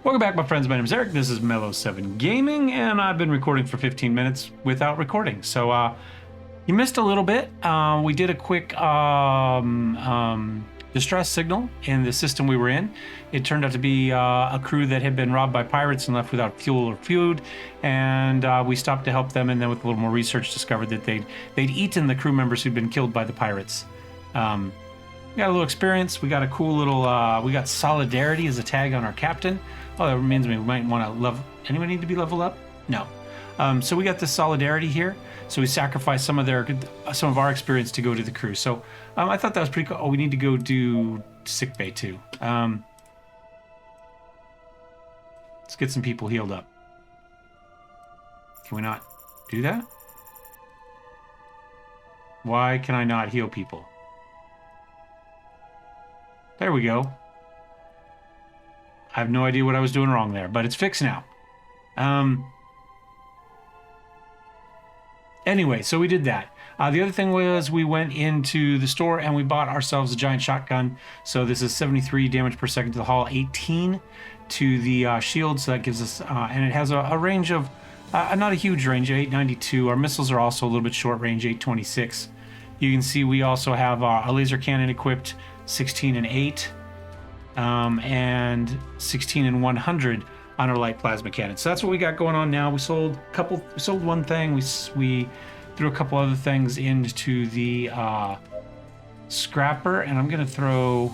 Welcome back, my friends. My name is Eric. This is Mellow7 Gaming, and I've been recording for 15 minutes without recording. So, you missed a little bit. We did a quick distress signal in the system we were in. It turned out to be a crew that had been robbed by pirates and left without fuel or food, and we stopped to help them. And then, with a little more research, discovered that they'd eaten the crew members who'd been killed by the pirates. We got a little experience. We got a cool little. We got solidarity as a tag on our captain. Oh, that reminds me, we might want to level. Anyone need to be leveled up? No. So we got this solidarity here. So we sacrificed some of our experience to go to the crew. So I thought that was pretty cool. Oh, we need to go do sickbay too. Let's get some people healed up. Can we not do that? Why can I not heal people? There we go. I have no idea what I was doing wrong there, but it's fixed now. Anyway, so we did that. The other thing was we went into the store and we bought ourselves a giant shotgun. So this is 73 damage per second to the hull, 18 to the shield. So that gives us, and it has a range of, not a huge range, 892. Our missiles are also a little bit short range, 826. You can see we also have a laser cannon equipped, 16 and 8. And 16 and 100 on our light plasma cannon. So that's what we got going on now. We sold one thing. We threw a couple other things into the scrapper, and I'm gonna throw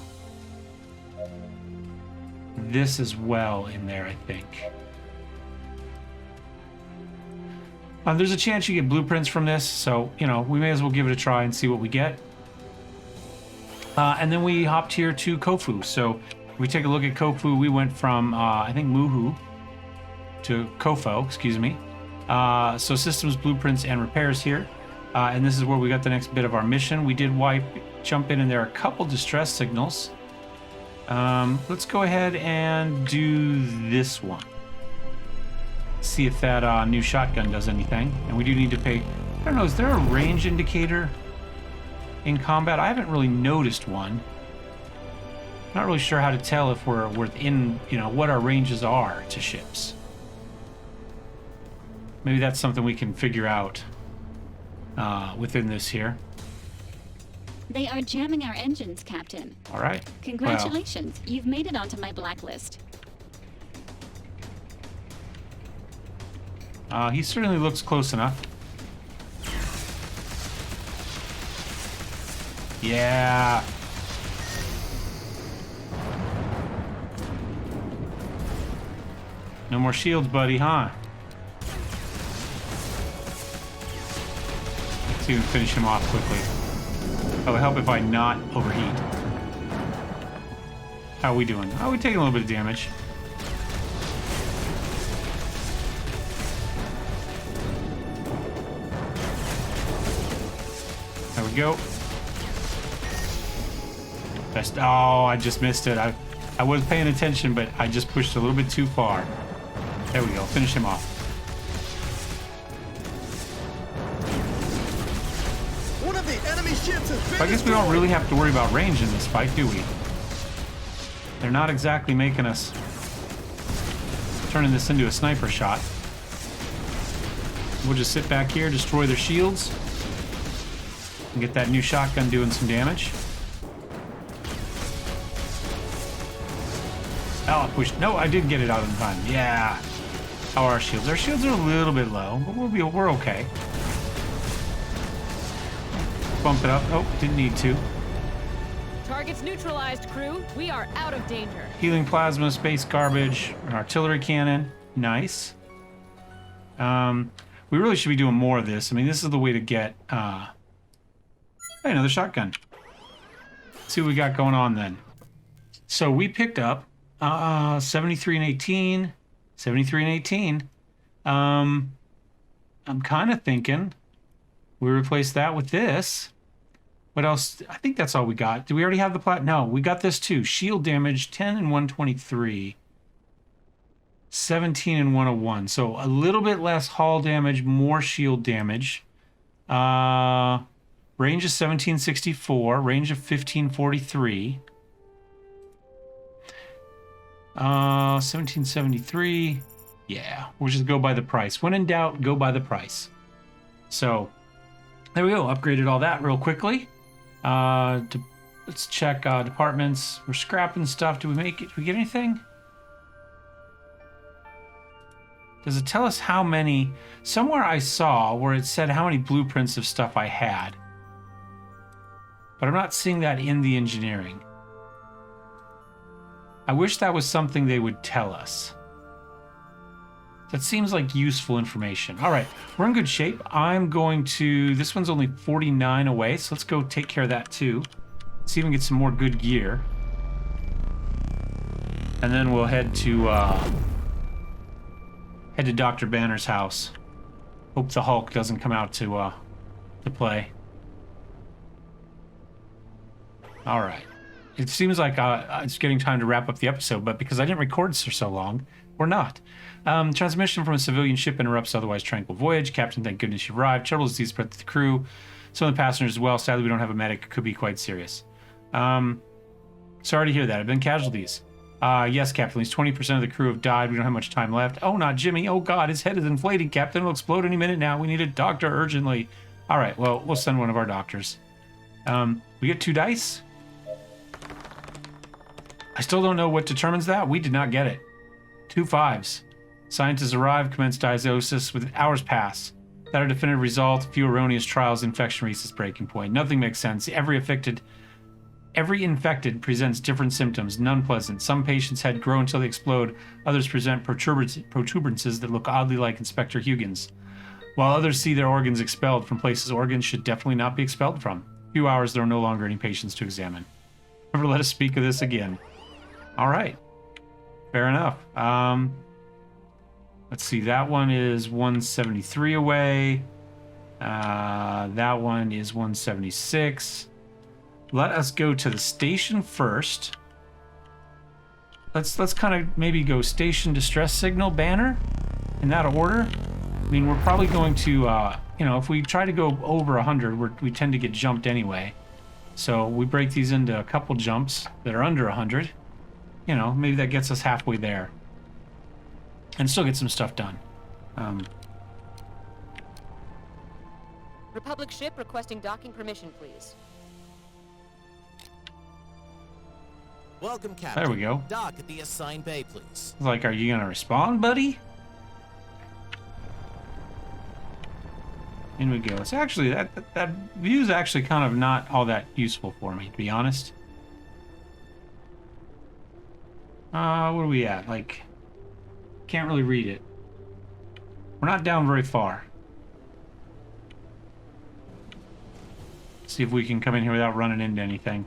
this as well in there, I think. There's a chance you get blueprints from this, so you know we may as well give it a try and see what we get. And then we hopped here to Kofu. So if we take a look at Kofu, we went from, I think, Muhu to Kofo, excuse me. So systems, blueprints, and repairs here. And this is where we got the next bit of our mission. We did jump in, and there are a couple distress signals. Let's go ahead and do this one. See if that new shotgun does anything. And we do need to pay, I don't know, is there a range indicator in combat? I haven't really noticed one. Not really sure how to tell if we're within, you know, what our ranges are to ships. Maybe that's something we can figure out within this here. They are jamming our engines, Captain. All right. Congratulations. Well, you've made it onto my blacklist. He certainly looks close enough. Yeah. No more shields, buddy, huh? Let's see if we can finish him off quickly. That would help if I not overheat. How are we doing? Oh, we're taking a little bit of damage. There we go. Best. Oh, I just missed it. I was paying attention, but I just pushed a little bit too far. There we go. Finish him off. One of the enemy ships has been I guess we don't really have to worry about range in this fight, do we? They're not exactly making us turning this into a sniper shot. We'll just sit back here, destroy their shields, and get that new shotgun doing some damage. Oh, I pushed. No, I did get it out in time. Yeah. How are our shields? Our shields are a little bit low, but we're okay. Bump it up. Oh, didn't need to. Targets neutralized, crew. We are out of danger. Healing plasma, space garbage, an artillery cannon. Nice. We really should be doing more of this. I mean, this is the way to get hey, another shotgun. Let's see what we got going on then. So we picked up 73 and 18. 73 and 18. I'm kind of thinking we replace that with this. What else? I think that's all we got. Do we already have the plat? No, we got this too. Shield damage 10 and 123. 17 and 101. So a little bit less hull damage, more shield damage. Range of 1764, range of 1543. 1773. Yeah, we'll just go by the price. When in doubt, go by the price. So, there we go. Upgraded all that real quickly. Let's check departments. We're scrapping stuff. Do we make it? Do we get anything? Does it tell us how many? Somewhere I saw where it said how many blueprints of stuff I had. But I'm not seeing that in the engineering. I wish that was something they would tell us. That seems like useful information. All right, we're in good shape. I'm going to... This one's only 49 away, so let's go take care of that too. See if we can get some more good gear. And then we'll head to Dr. Banner's house. Hope the Hulk doesn't come out to play. All right. It seems like it's getting time to wrap up the episode, but because I didn't record for so long, we're not. Transmission from a civilian ship interrupts otherwise tranquil voyage. Captain, thank goodness you arrived. Trouble disease spread to the crew. Some of the passengers as well. Sadly, we don't have a medic. It could be quite serious. Sorry to hear that. Have been casualties. Yes, Captain. At least 20% of the crew have died. We don't have much time left. Oh, not Jimmy. Oh, God. His head is inflating, Captain. It'll explode any minute now. We need a doctor urgently. All right. Well, we'll send one of our doctors. We get 2 dice. I still don't know what determines that. We did not get it. 2 5s. Scientists arrive, commence diagnosis. With hours pass. Without a definitive result, a few erroneous trials, infection reaches breaking point. Nothing makes sense. Every infected presents different symptoms, none pleasant. Some patients' head grow until they explode. Others present protuberances that look oddly like Inspector Huygens. While others see their organs expelled from places organs should definitely not be expelled from. A few hours, there are no longer any patients to examine. Never let us speak of this again. All right. Fair enough. Let's see. That one is 173 away. That one is 176. Let us go to the station first. Let's kind of maybe go station distress signal banner in that order. I mean, we're probably going to, if we try to go over 100, we tend to get jumped anyway. So we break these into a couple jumps that are under 100. Maybe that gets us halfway there. And still get some stuff done. Republic ship requesting docking permission, please. Welcome, Captain. There we go. Dock at the assigned bay, please. Like, are you going to respond, buddy? In we go. It's actually, that view is actually kind of not all that useful for me, to be honest. What are we at? Like, can't really read it. We're not down very far. See if we can come in here without running into anything.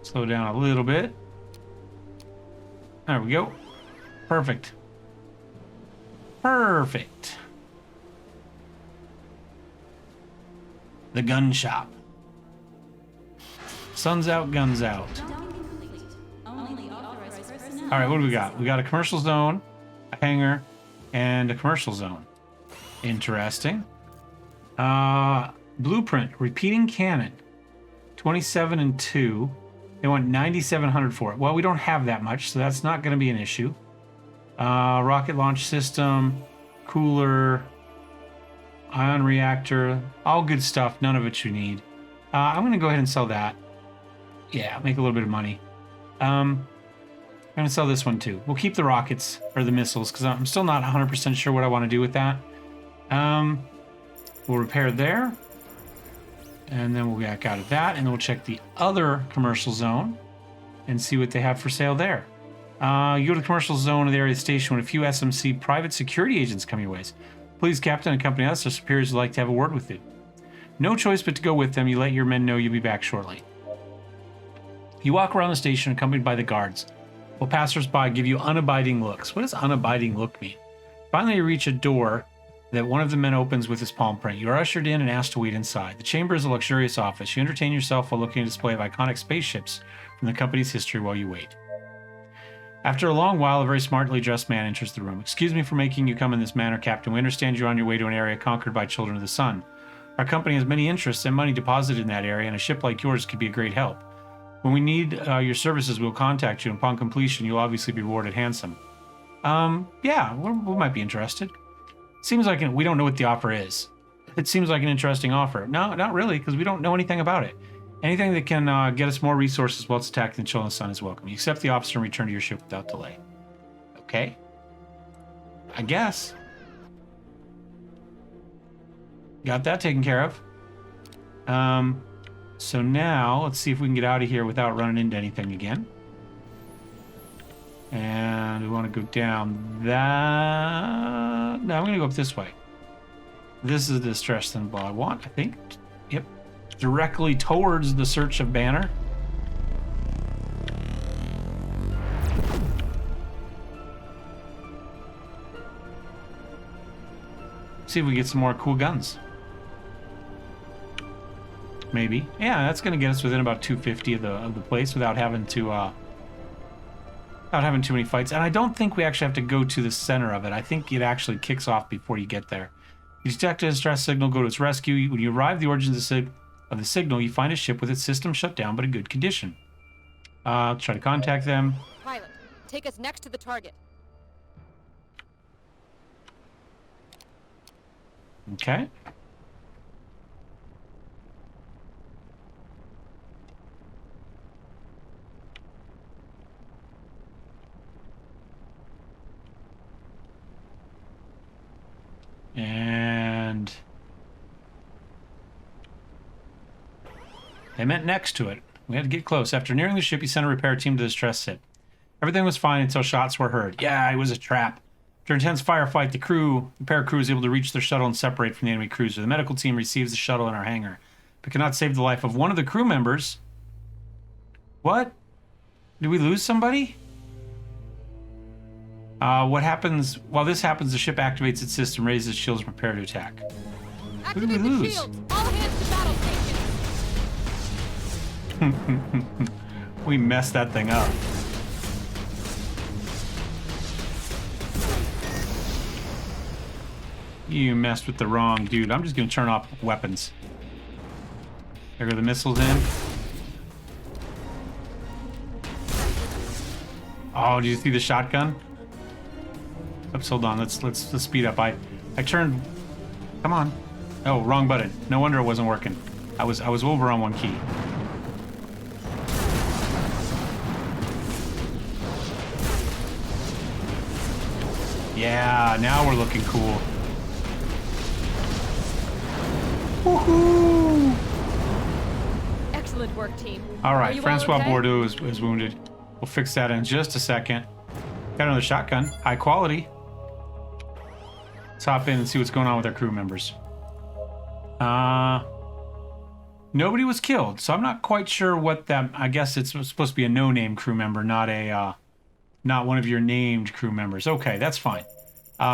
Slow down a little bit. There we go. Perfect. Perfect. The gun shop. Sun's out, guns out. All right, what do we got? We got a commercial zone, a hangar, and a commercial zone. Interesting. Blueprint, repeating cannon. 27 and 2. They want 9,700 for it. Well, we don't have that much, so that's not going to be an issue. Rocket launch system, cooler, ion reactor, all good stuff. None of it you need. I'm going to go ahead and sell that. Yeah, make a little bit of money. I'm going to sell this one too. We'll keep the rockets, or the missiles, because I'm still not 100% sure what I want to do with that. We'll repair there. And then we'll back out of that, and then we'll check the other commercial zone and see what they have for sale there. You go to the commercial zone of the area of the station when a few SMC private security agents come your ways. Please, Captain, accompany us. Our superiors would like to have a word with you. No choice but to go with them. You let your men know you'll be back shortly. You walk around the station accompanied by the guards, while passers-by give you unabiding looks. What does unabiding look mean? Finally, you reach a door that one of the men opens with his palm print. You are ushered in and asked to wait inside. The chamber is a luxurious office. You entertain yourself while looking at a display of iconic spaceships from the company's history while you wait. After a long while, a very smartly dressed man enters the room. Excuse me for making you come in this manner, Captain. We understand you're on your way to an area conquered by children of the sun. Our company has many interests and money deposited in that area, and a ship like yours could be a great help. When we need your services, we'll contact you. Upon completion, you'll obviously be rewarded handsome. Yeah, we might be interested. Seems like we don't know what the offer is. It seems like an interesting offer. No, not really, because we don't know anything about it. Anything that can get us more resources while it's attacking the Children's Sun is welcome. You accept the offer and return to your ship without delay. Okay. I guess. Got that taken care of. So now, let's see if we can get out of here without running into anything again. And we want to go down that... No, I'm going to go up this way. This is the distress symbol I want, I think. Yep. Directly towards the search of Banner. See if we get some more cool guns. Maybe. Yeah, that's going to get us within about 250 of the place without having to without having too many fights. And I don't think we actually have to go to the center of it. I think it actually kicks off before you get there. You detect a distress signal, go to its rescue. When you arrive at the origins of the signal, you find a ship with its system shut down but in good condition. Try to contact them. Pilot, take us next to the target. Okay. And they meant next to it. We had to get close. After nearing the ship, he sent a repair team to the distress ship. Everything was fine until shots were heard. Yeah, it was a trap. After an intense firefight, the repair crew was able to reach their shuttle and separate from the enemy cruiser. The medical team receives the shuttle in our hangar, but cannot save the life of one of the crew members. What? Did we lose somebody? What happens while this happens? The ship activates its system, raises its shields, and prepare to attack. Who did we lose? Shields. All hands to battle stations. We messed that thing up. You messed with the wrong dude. I'm just gonna turn off weapons. There go the missiles in. Oh, did you see the shotgun? Oops, hold on. Let's speed up. I turned. Come on. Oh, wrong button. No wonder it wasn't working. I was over on one key. Yeah, now we're looking cool. Woohoo! Excellent work, team. All right, Are you Francois all okay? Bordeaux is wounded. We'll fix that in just a second. Got another shotgun, high quality. Let's hop in and see what's going on with our crew members. Nobody was killed, so I'm not quite sure what that. I guess it's supposed to be a no-name crew member, not one of your named crew members. Okay, that's fine.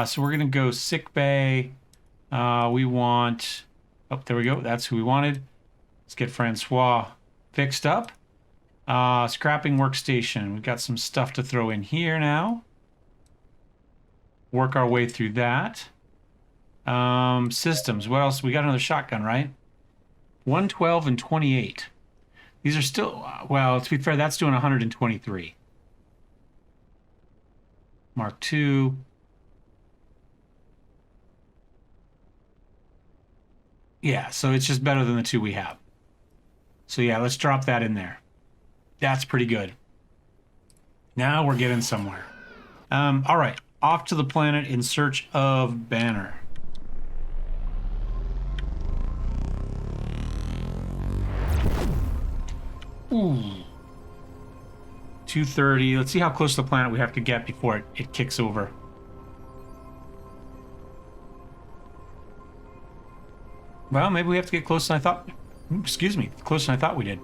So we're gonna go sick bay. We want. Oh, there we go. That's who we wanted. Let's get Francois fixed up. Scrapping workstation. We've got some stuff to throw in here now. Work our way through that. Systems. What else? We got another shotgun, right? 112 and 28. These are still, well, to be fair, that's doing 123. Mark II. Yeah, so it's just better than the two we have. So yeah, let's drop that in there. That's pretty good. Now we're getting somewhere. All right, off to the planet in search of Banner. Ooh. 230. Let's see how close to the planet we have to get before it kicks over. Well, maybe we have to get closer than I thought. Excuse me, closer than I thought we did.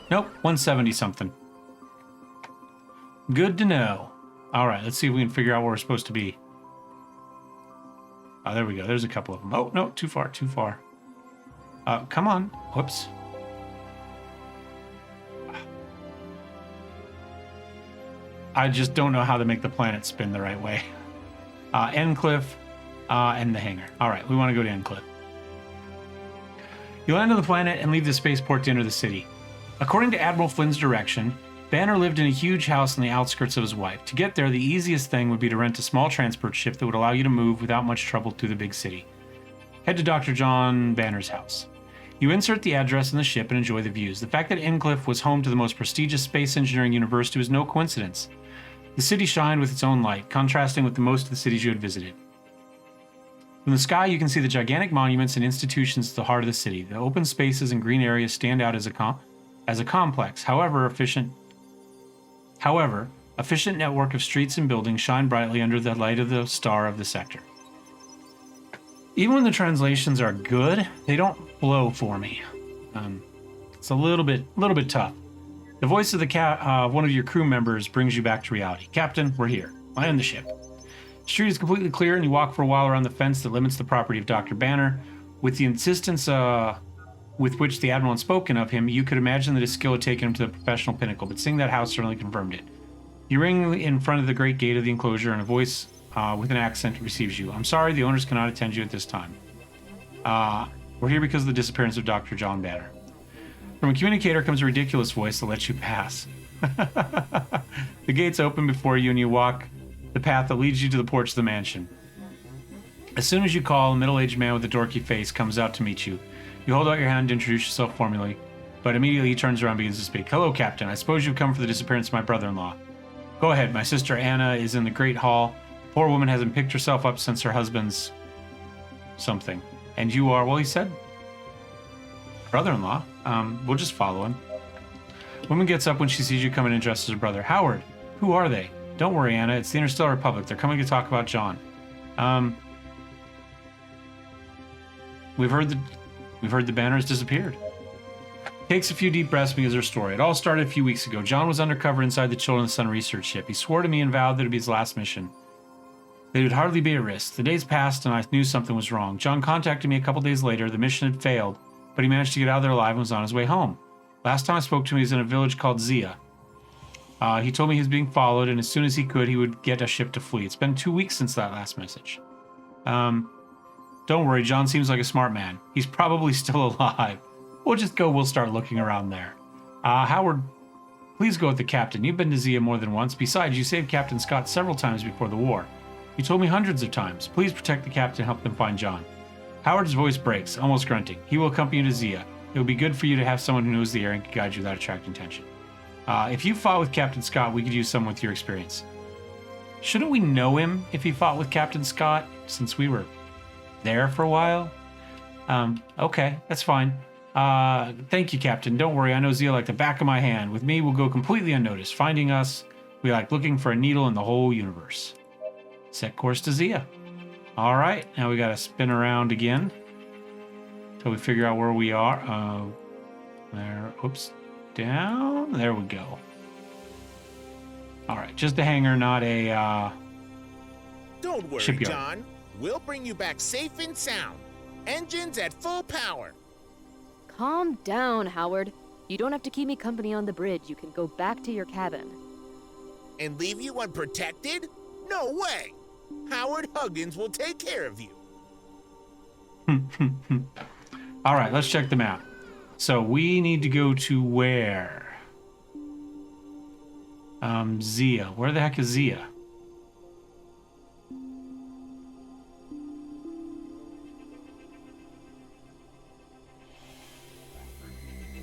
Nope, 170 something. Good to know. All right, let's see if we can figure out where we're supposed to be. Oh, there we go. There's a couple of them. Oh, no, too far, too far. Come on. Whoops. I just don't know how to make the planet spin the right way. Endcliff. and the hangar. All right, we want to go to Endcliff. You land on the planet and leave the spaceport to enter the city. According to Admiral Flynn's direction, Banner lived in a huge house on the outskirts of his wife. To get there, the easiest thing would be to rent a small transport ship that would allow you to move without much trouble through the big city. Head to Dr. John Banner's house. You insert the address in the ship and enjoy the views. The fact that Endcliff was home to the most prestigious space engineering university was no coincidence. The city shined with its own light, contrasting with most of the cities you had visited. From the sky, you can see the gigantic monuments and institutions at the heart of the city. The open spaces and green areas stand out as a complex, however, efficient network of streets and buildings shine brightly under the light of the star of the sector. Even when the translations are good, they don't flow for me. It's a little bit tough. The voice of one of your crew members brings you back to reality. Captain, we're here. Land the ship. The street is completely clear, and you walk for a while around the fence that limits the property of Dr. Banner. With the insistence with which the Admiral had spoken of him, you could imagine that his skill had taken him to the professional pinnacle, but seeing that house certainly confirmed it. You ring in front of the great gate of the enclosure, and a voice with an accent receives you. I'm sorry, the owners cannot attend you at this time. We're here because of the disappearance of Dr. John Banner. From a communicator comes a ridiculous voice that lets you pass. The gates open before you, and you walk the path that leads you to the porch of the mansion. As soon as you call, a middle-aged man with a dorky face comes out to meet you. You hold out your hand to introduce yourself formally, but immediately he turns around and begins to speak. Hello, Captain. I suppose you've come for the disappearance of my brother-in-law. Go ahead. My sister Anna is in the Great Hall. The poor woman hasn't picked herself up since her husband's something. And you are, well, he said, brother-in-law. We'll just follow him. Woman gets up when she sees you coming in dressed as her brother. Howard, who are they? Don't worry, Anna. It's the Interstellar Republic. They're coming to talk about John. We've heard the banner has disappeared. Takes a few deep breaths because of her story. It all started a few weeks ago. John was undercover inside the Children of the Sun research ship. He swore to me and vowed that it would be his last mission. That it would hardly be a risk. The days passed and I knew something was wrong. John contacted me a couple days later. The mission had failed, but he managed to get out of there alive and was on his way home. Last time I spoke to him, he was in a village called Zia. He told me he was being followed, and as soon as he could, he would get a ship to flee. It's been 2 weeks since that last message. Don't worry, John seems like a smart man. He's probably still alive. We'll just go, we'll start looking around there. Howard, please go with the captain. You've been to Zia more than once. Besides, you saved Captain Scott several times before the war. You told me hundreds of times. Please protect the captain and help them find John. Howard's voice breaks, almost grunting. He will accompany you to Zia. It would be good for you to have someone who knows the area and can guide you without attracting attention. If you fought with Captain Scott, we could use someone with your experience. Shouldn't we know him if he fought with Captain Scott, since we were there for a while? Okay, that's fine. Thank you, Captain. Don't worry, I know Zia like the back of my hand. With me, we'll go completely unnoticed. Finding us, we like looking for a needle in the whole universe. Set course to Zia. All right, now we gotta spin around again until we figure out where we are. There, oops, down. There we go. All right, just a hangar, not a Don't worry, shipyard. John. We'll bring you back safe and sound. Engines at full power. Calm down, Howard. You don't have to keep me company on the bridge. You can go back to your cabin. And leave you unprotected? No way! Howard Huggins will take care of you. All right, let's check the map. So we need to go to where? Zia. Where the heck is Zia?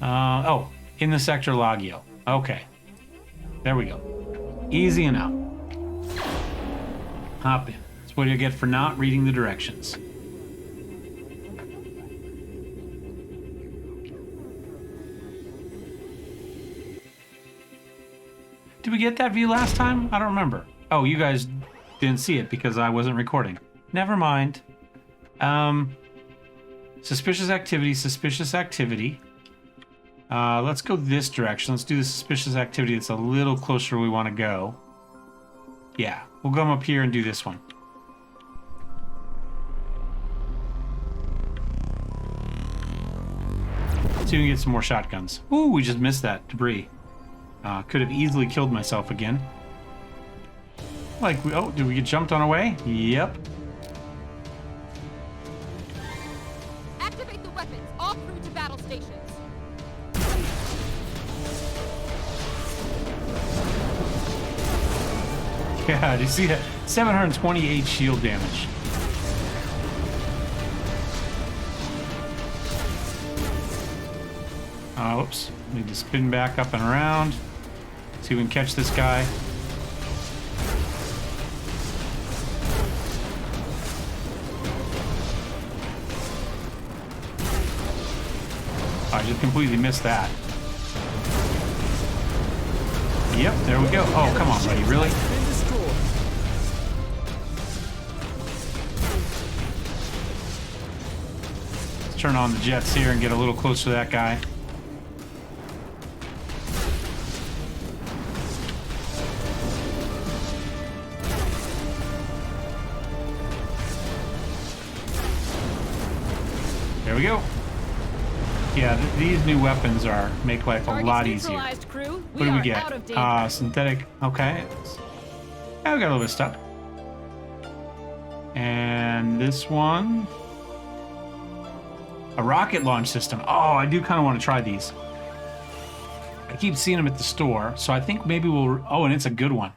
Oh, in the sector Lagio. Okay. There we go. Easy enough. Hop in. That's what you get for not reading the directions. Did we get that view last time? I don't remember. Oh, you guys didn't see it because I wasn't recording. Never mind. Suspicious activity, suspicious activity. Let's go this direction. Let's do the suspicious activity that's a little closer where we want to go. Yeah, we'll come up here and do this one. See if we can get some more shotguns. Ooh, we just missed that debris. Could have easily killed myself again. Like, oh, did we get jumped on our way? Yep. Yeah, do you see that? 728 shield damage. Oops. Need to spin back up and around. See if we can catch this guy. I just completely missed that. Yep, there we go. Oh, come on, buddy. Really? Let's turn on the jets here and get a little closer to that guy. There we go. Yeah, these new weapons make life a lot easier. Crew. What do we get? Synthetic. Okay. Yeah, we got a little bit of stuff. And this one, a rocket launch system. Oh, I do kind of want to try these. I keep seeing them at the store, so I think maybe we'll. Oh, and it's a good one.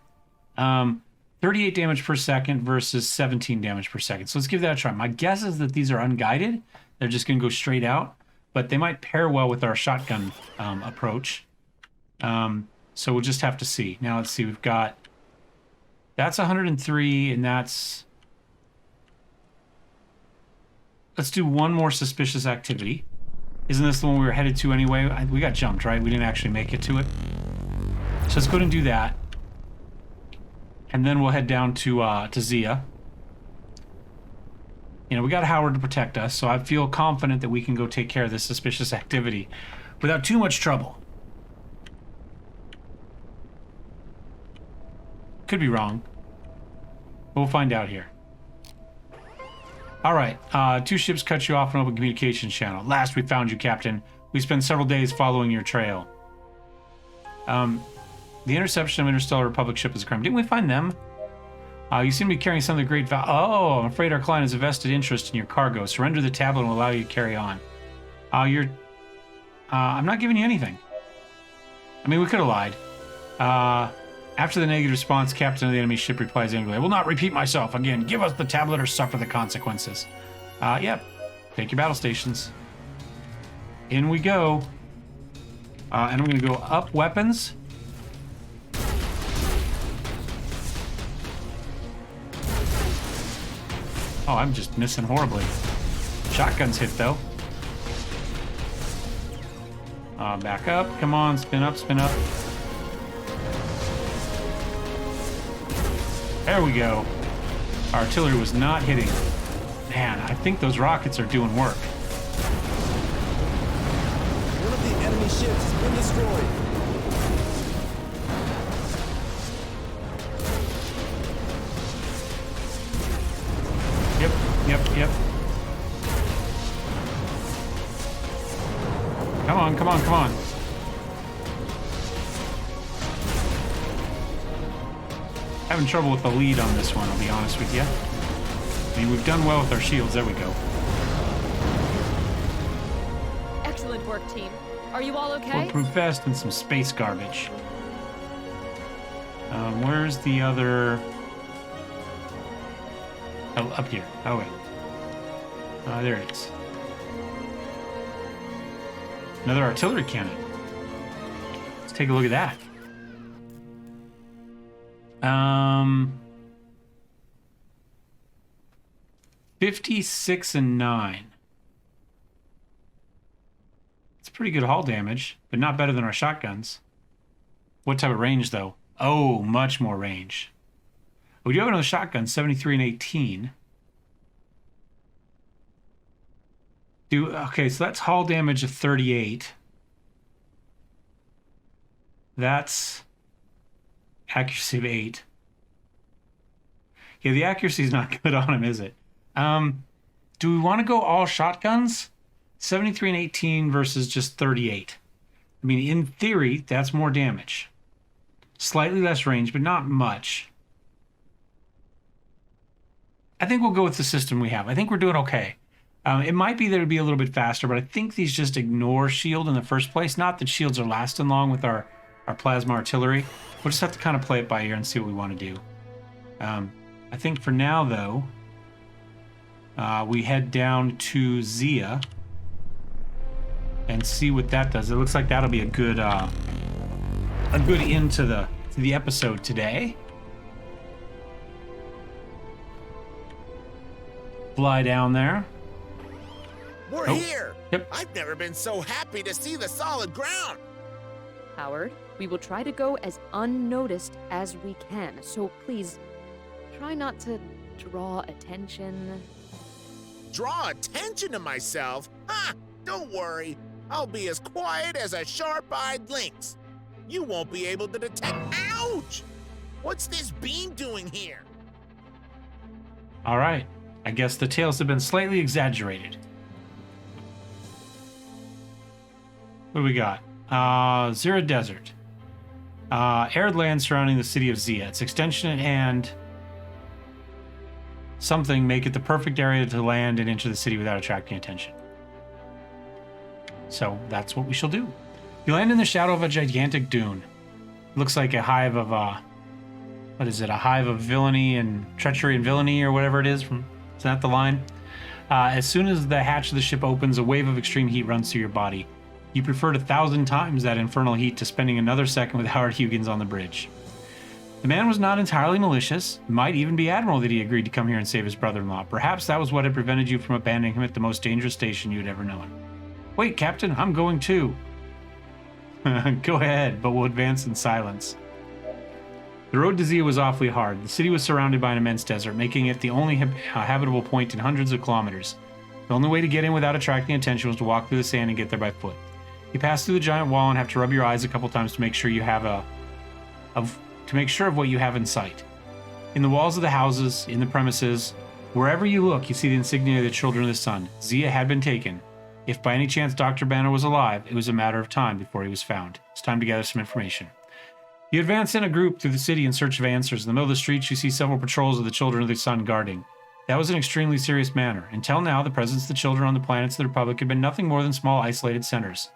38 damage per second versus 17 damage per second. So let's give that a try. My guess is that these are unguided. They're just going to go straight out, but they might pair well with our shotgun approach. So we'll just have to see. Now let's see. We've got that's 103, and that's. Let's do one more suspicious activity. Isn't this the one we were headed to anyway? We got jumped, right? We didn't actually make it to it. So let's go ahead and do that. And then we'll head down to Zia. You know, we got Howard to protect us, so I feel confident that we can go take care of this suspicious activity without too much trouble. Could be wrong. We'll find out here. All right, 2 ships cut you off an open communications channel. Last we found you, Captain. We spent several days following your trail. The interception of Interstellar Republic ship is a crime. Didn't we find them? You seem to be carrying something of great value. Oh, I'm afraid our client has a vested interest in your cargo. Surrender the tablet and will allow you to carry on. I'm not giving you anything. I mean, we could have lied. After the negative response, captain of the enemy ship replies angrily, I will not repeat myself. Again, give us the tablet or suffer the consequences. Yep. Take your battle stations. In we go. And I'm going to go up weapons. Oh, I'm just missing horribly. Shotguns hit, though. Back up. Come on, spin up, spin up. There we go. Our artillery was not hitting. Man, I think those rockets are doing work. One of the enemy ships has been destroyed. Yep. Come on, come on, come on. Having trouble with the lead on this one, I'll be honest with you. I mean, we've done well with our shields. There we go. Excellent work, team. Are you all okay? Bulletproof vest and some space garbage. Where's the other... Oh, up here. Oh, wait. There it is. Another artillery cannon. Let's take a look at that. 56 and 9. It's pretty good hull damage, but not better than our shotguns. What type of range, though? Oh, much more range. We do have another shotgun, 73 and 18. Okay, so that's hull damage of 38. That's accuracy of 8. Yeah, the accuracy is not good on him, is it? Do we want to go all shotguns? 73 and 18 versus just 38. I mean, in theory, that's more damage. Slightly less range, but not much. I think we'll go with the system we have. I think we're doing okay. It might be that it'd be a little bit faster, but I think these just ignore shield in the first place. Not that shields are lasting long with our plasma artillery. We'll just have to kind of play it by ear and see what we want to do. I think for now, though, we head down to Zia and see what that does. It looks like that'll be a good end to the episode today. Fly down there. We're Oh, here. yep. I've never been so happy to see the solid ground. Howard, we will try to go as unnoticed as we can, so please try not to draw attention. Draw attention to myself? Ha! Don't worry. I'll be as quiet as a sharp-eyed lynx. You won't be able to detect. Ouch! What's this beam doing here? All right. I guess the tales have been slightly exaggerated. What do we got? Zira Desert. Arid land surrounding the city of Zia. Its extension and something make it the perfect area to land and enter the city without attracting attention. So that's what we shall do. You land in the shadow of a gigantic dune. It looks like a hive of, what is it? A hive of villainy and treachery and villainy or whatever it is. Is that the line? As soon as the hatch of the ship opens, a wave of extreme heat runs through your body. You preferred 1,000 times that infernal heat to spending another second with Howard Huggins on the bridge. The man was not entirely malicious. It might even be admirable that he agreed to come here and save his brother-in-law. Perhaps that was what had prevented you from abandoning him at the most dangerous station you had ever known. Wait, Captain, I'm going too. Go ahead, but we'll advance in silence. The road to Zia was awfully hard. The city was surrounded by an immense desert, making it the only habitable point in hundreds of kilometers. The only way to get in without attracting attention was to walk through the sand and get there by foot. You pass through the giant wall and have to rub your eyes a couple times to make sure you have of what you have in sight. In the walls of the houses, in the premises, wherever you look, you see the insignia of the Children of the Sun. Zia had been taken. If by any chance Dr. Banner was alive, it was a matter of time before he was found. It's time to gather some information. You advance in a group through the city in search of answers. In the middle of the streets, you see several patrols of the Children of the Sun guarding. That was an extremely serious matter. Until now, the presence of the children on the planets of the Republic had been nothing more than small, isolated centers.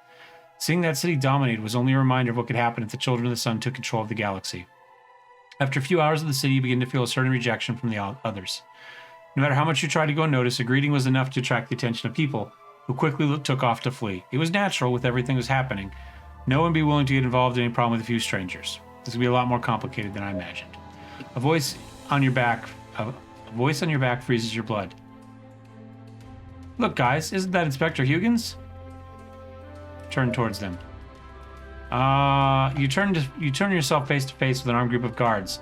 Seeing that city dominated was only a reminder of what could happen if the Children of the Sun took control of the galaxy. After a few hours of the city, you begin to feel a certain rejection from the others. No matter how much you tried to go unnoticed, a greeting was enough to attract the attention of people, who quickly took off to flee. It was natural with everything that was happening. No one would be willing to get involved in any problem with a few strangers. This would be a lot more complicated than I imagined. A voice on your back freezes your blood. Look, guys, isn't that Inspector Huggins? Turn towards them. You turn yourself face to face with an armed group of guards.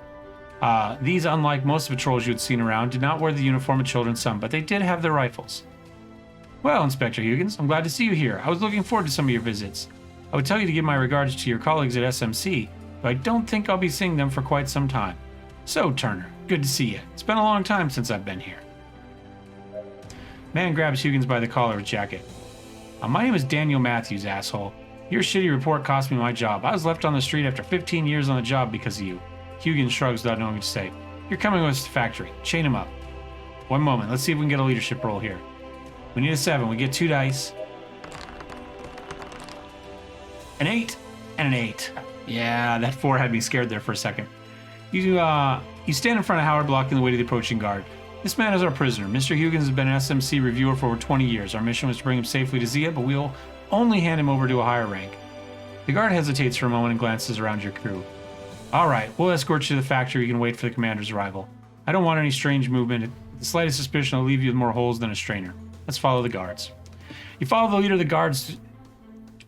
These, unlike most patrols you had seen around, did not wear the uniform of Children's Sun, but they did have their rifles. Well, Inspector Huggins, I'm glad to see you here. I was looking forward to some of your visits. I would tell you to give my regards to your colleagues at SMC, but I don't think I'll be seeing them for quite some time. So, Turner, good to see you. It's been a long time since I've been here. Man grabs Huggins by the collar of his jacket. My name is Daniel Matthews, asshole. Your shitty report cost me my job. I was left on the street after 15 years on the job because of you. Huggins shrugs without knowing what to say. You're coming with us to the factory. Chain him up. One moment. Let's see if we can get a leadership role here. We need a 7. We get 2 dice. An 8 and an 8. Yeah, that 4 had me scared there for a second. You stand in front of Howard, blocking the way to the approaching guard. This man is our prisoner. Mr. Huggins has been an SMC reviewer for over 20 years. Our mission was to bring him safely to Zia, but we'll only hand him over to a higher rank. The guard hesitates for a moment and glances around your crew. All right, we'll escort you to the factory. You can wait for the commander's arrival. I don't want any strange movement. The slightest suspicion will leave you with more holes than a strainer. Let's follow the guards. You follow the leader of the guards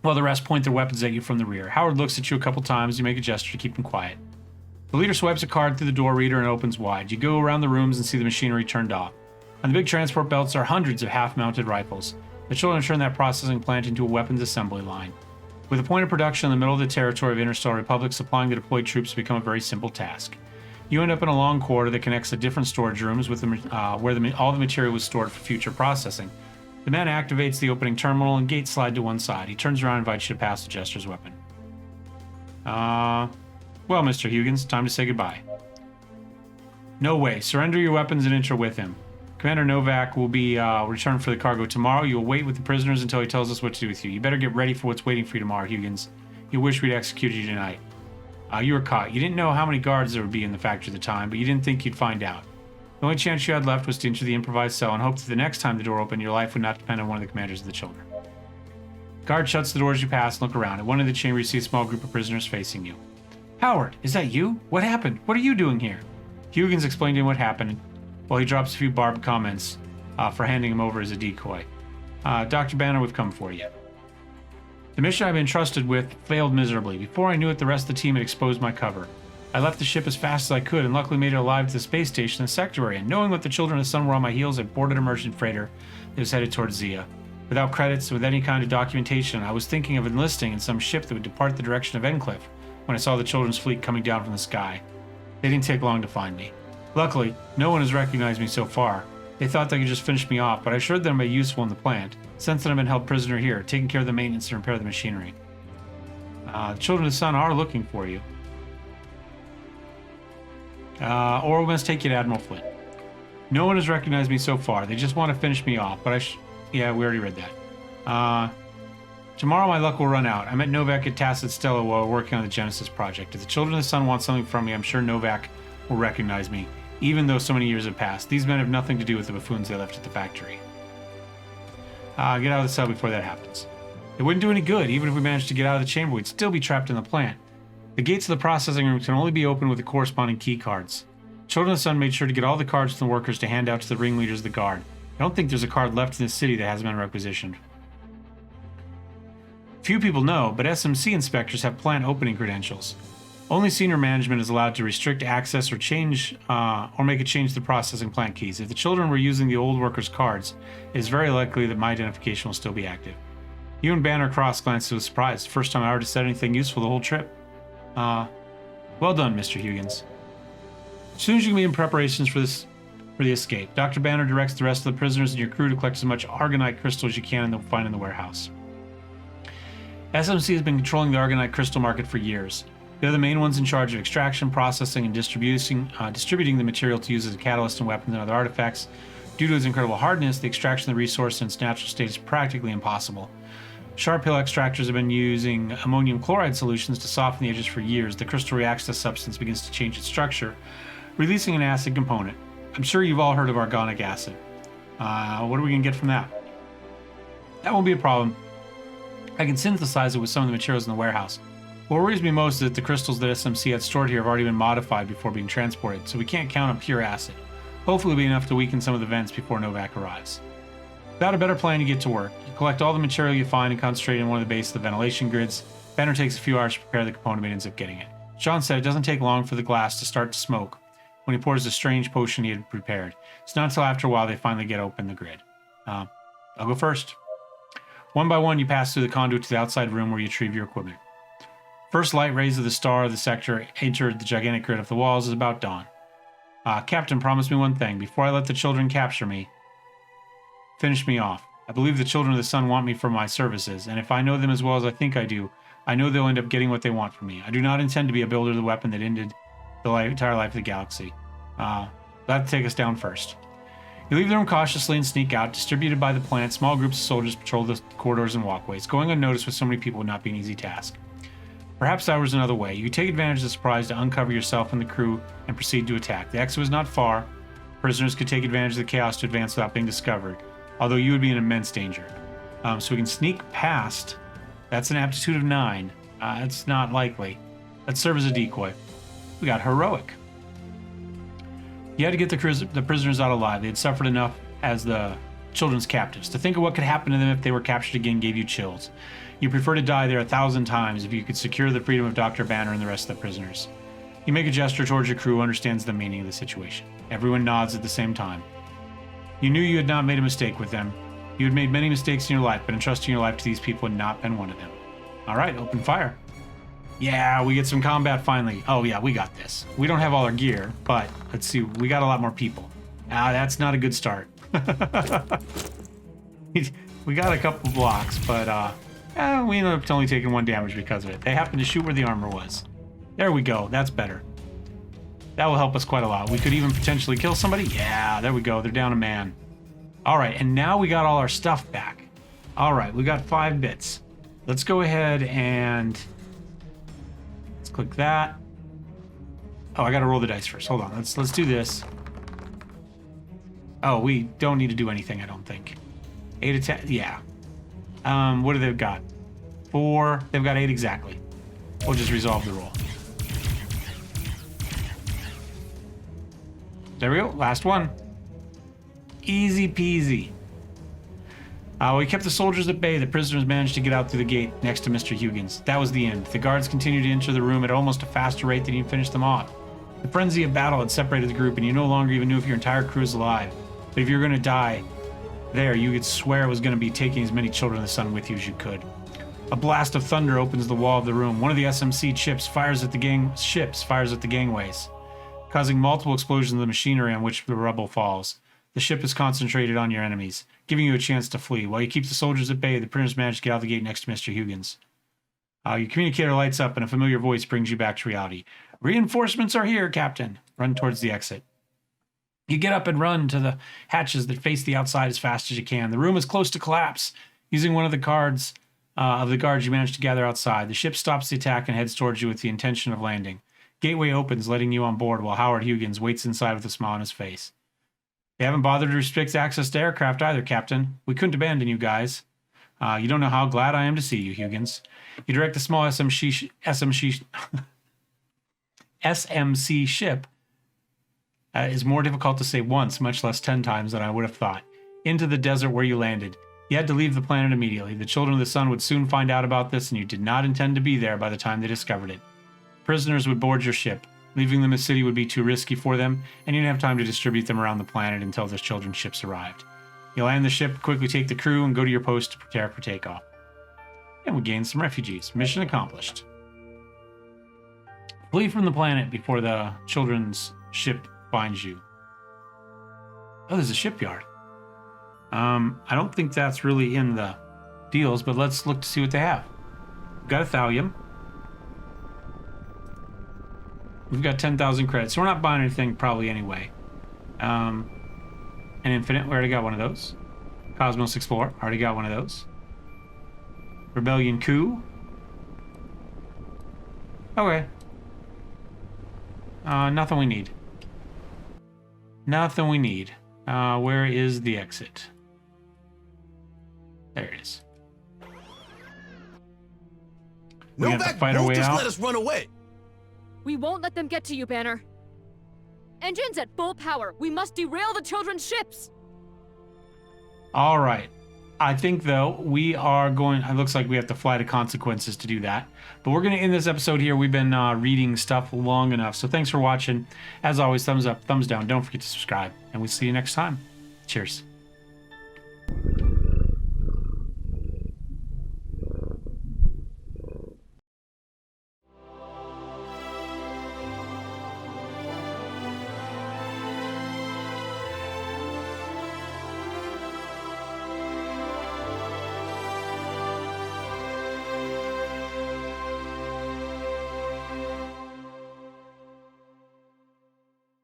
while the rest point their weapons at you from the rear. Howard looks at you a couple times. You make a gesture to keep him quiet. The leader swipes a card through the door reader and opens wide. You go around the rooms and see the machinery turned off. On the big transport belts are hundreds of half-mounted rifles. The children turn that processing plant into a weapons assembly line. With a point of production in the middle of the territory of Interstellar Republic, supplying the deployed troops has become a very simple task. You end up in a long corridor that connects to different storage rooms with all the material was stored for future processing. The man activates the opening terminal and gates slide to one side. He turns around and invites you to pass the Jester's weapon. Well, Mr. Huggins, time to say goodbye. No way. Surrender your weapons and enter with him. Commander Novak will be returned for the cargo tomorrow. You will wait with the prisoners until he tells us what to do with you. You better get ready for what's waiting for you tomorrow, Huggins. You wish we'd executed you tonight. You were caught. You didn't know how many guards there would be in the factory at the time, but you didn't think you'd find out. The only chance you had left was to enter the improvised cell and hope that the next time the door opened, your life would not depend on one of the commanders of the children. Guard shuts the door as you pass and look around. At one end of the chamber, you see a small group of prisoners facing you. Howard, is that you? What happened? What are you doing here? Huygens explained to him what happened, while he drops a few barbed comments for handing him over as a decoy. Dr. Banner, we've come for you. The mission I've been entrusted with failed miserably. Before I knew it, the rest of the team had exposed my cover. I left the ship as fast as I could and luckily made it alive to the space station in the sector area. Knowing what the children of the sun were on my heels, I boarded a merchant freighter that was headed towards Zia. Without credits, with any kind of documentation, I was thinking of enlisting in some ship that would depart the direction of Encliffe when I saw the children's fleet coming down from the sky. They didn't take long to find me. Luckily, no one has recognized me so far. They thought they could just finish me off, but I assured them I'd be useful in the plant. Since then, I've been held prisoner here, taking care of the maintenance and repair of the machinery. The children of the sun are looking for you. Or we must take you to Admiral Flint. No one has recognized me so far. They just want to finish me off, but yeah, we already read that. Tomorrow my luck will run out. I met Novak at Tacit Stella while working on the Genesis project. If the children of the sun want something from me, I'm sure Novak will recognize me, even though so many years have passed. These men have nothing to do with the buffoons they left at the factory. Get out of the cell before that happens. It wouldn't do any good. Even if we managed to get out of the chamber, we'd still be trapped in the plant. The gates of the processing room can only be opened with the corresponding key cards. Children of the Sun made sure to get all the cards from the workers to hand out to the ringleaders of the guard. I don't think there's a card left in the city that hasn't been requisitioned. Few people know, but SMC inspectors have plant opening credentials. Only senior management is allowed to restrict access or change or make a change to the processing plant keys. If the children were using the old workers' cards, it is very likely that my identification will still be active. You and Banner cross-glanced with surprise. First time I ever said anything useful the whole trip. Well done, Mr. Huygens. As soon as you can be in preparations for the escape, Dr. Banner directs the rest of the prisoners and your crew to collect as much Argonite crystal as you can and find in the warehouse. SMC has been controlling the Argonite crystal market for years. They're the main ones in charge of extraction, processing, and distributing the material to use as a catalyst in weapons and other artifacts. Due to its incredible hardness, the extraction of the resource in its natural state is practically impossible. Sharp Hill extractors have been using ammonium chloride solutions to soften the edges for years. The crystal reacts to the substance, begins to change its structure, releasing an acid component. I'm sure you've all heard of argonic acid. What are we going to get from that? That won't be a problem. I can synthesize it with some of the materials in the warehouse. What worries me most is that the crystals that SMC had stored here have already been modified before being transported, so we can't count on pure acid. Hopefully it'll be enough to weaken some of the vents before Novak arrives. Without a better plan, you get to work. You collect all the material you find and concentrate in one of the base of the ventilation grids. Banner takes a few hours to prepare the component, but ends up getting it. John said it doesn't take long for the glass to start to smoke when he pours the strange potion he had prepared. It's not until after a while they finally get open the grid. I'll go first. One by one, you pass through the conduit to the outside room where you retrieve your equipment. First light rays of the star of the sector entered the gigantic grid of the walls is about dawn. Captain, promise me one thing. Before I let the children capture me, finish me off. I believe the children of the sun want me for my services, and if I know them as well as I think I do, I know they'll end up getting what they want from me. I do not intend to be a builder of the weapon that ended the entire life of the galaxy. That'll take us down first. You leave the room cautiously and sneak out. Distributed by the plant, small groups of soldiers patrol the corridors and walkways. Going unnoticed with so many people would not be an easy task. Perhaps that was another way. You take advantage of the surprise to uncover yourself and the crew and proceed to attack. The exit was not far. Prisoners could take advantage of the chaos to advance without being discovered, although you would be in immense danger. So we can sneak past. That's an aptitude of 9. It's not likely. Let's serve as a decoy. We got heroic. You had to get the prisoners out alive. They had suffered enough as the children's captives. To think of what could happen to them if they were captured again gave you chills. You prefer to die there 1,000 times if you could secure the freedom of Dr. Banner and the rest of the prisoners. You make a gesture towards your crew who understands the meaning of the situation. Everyone nods at the same time. You knew you had not made a mistake with them. You had made many mistakes in your life, but entrusting your life to these people had not been one of them. All right, open fire. Yeah, we get some combat finally. Oh yeah, we got this. We don't have all our gear, but let's see, we got a lot more people. That's not a good start. We got a couple blocks, but we ended up only taking 1 damage because of it. They happened to shoot where the armor was. There we go, that's better. That will help us quite a lot. We could even potentially kill somebody. Yeah, there we go, they're down a man. All right, and now we got all our stuff back. All right, we got 5 bits. Let's go ahead and let's click that. Oh, I gotta roll the dice first. Hold on. Let's do this. Oh, we don't need to do anything, I don't think. 8 attack. Yeah. What do they got? 4. They've got 8 exactly. We'll just resolve the roll. There we go. Last one. Easy peasy. We kept the soldiers at bay. The prisoners managed to get out through the gate next to Mr. Huggins. That was the end. The guards continued to enter the room at almost a faster rate than you finished them off. The frenzy of battle had separated the group, and you no longer even knew if your entire crew was alive. But if you were going to die there, you could swear it was going to be taking as many children of the sun with you as you could. A blast of thunder opens the wall of the room. One of the SMC ships fires at the gangways, causing multiple explosions of the machinery on which the rubble falls. The ship is concentrated on your enemies, giving you a chance to flee. While you keep the soldiers at bay, the prisoners manage to get out the gate next to Mr. Huggins. Your communicator lights up, and a familiar voice brings you back to reality. Reinforcements are here, Captain. Run towards the exit. You get up and run to the hatches that face the outside as fast as you can. The room is close to collapse. Using one of the guards, you manage to gather outside. The ship stops the attack and heads towards you with the intention of landing. Gateway opens, letting you on board, while Howard Huggins waits inside with a smile on his face. They haven't bothered to restrict access to aircraft either, Captain. We couldn't abandon you guys. You don't know how glad I am to see you, Huggins. You direct a small SMC ship. Is more difficult to say once, much less 10 times than I would have thought. Into the desert where you landed. You had to leave the planet immediately. The children of the sun would soon find out about this, and you did not intend to be there by the time they discovered it. Prisoners would board your ship. Leaving them in the city would be too risky for them, and you didn't have time to distribute them around the planet until the children's ships arrived. You land the ship, quickly take the crew, and go to your post to prepare for takeoff. And we gain some refugees. Mission accomplished. Flee from the planet before the children's ship finds you. Oh, there's a shipyard. I don't think that's really in the deals, but let's look to see what they have. We've got a thallium. We've got 10,000 credits, so we're not buying anything probably anyway. An Infinite, we already got one of those. Cosmos Explorer, already got one of those. Rebellion Coup. Okay. Nothing we need. Nothing we need. Where is the exit? There it is. We have to fight our way out. Let us run away. We won't let them get to you, Banner. Engines at full power. We must derail the children's ships. All right. I think, though, we are going... It looks like we have to fly to consequences to do that. But we're going to end this episode here. We've been reading stuff long enough. So thanks for watching. As always, thumbs up, thumbs down. Don't forget to subscribe. And we'll see you next time. Cheers.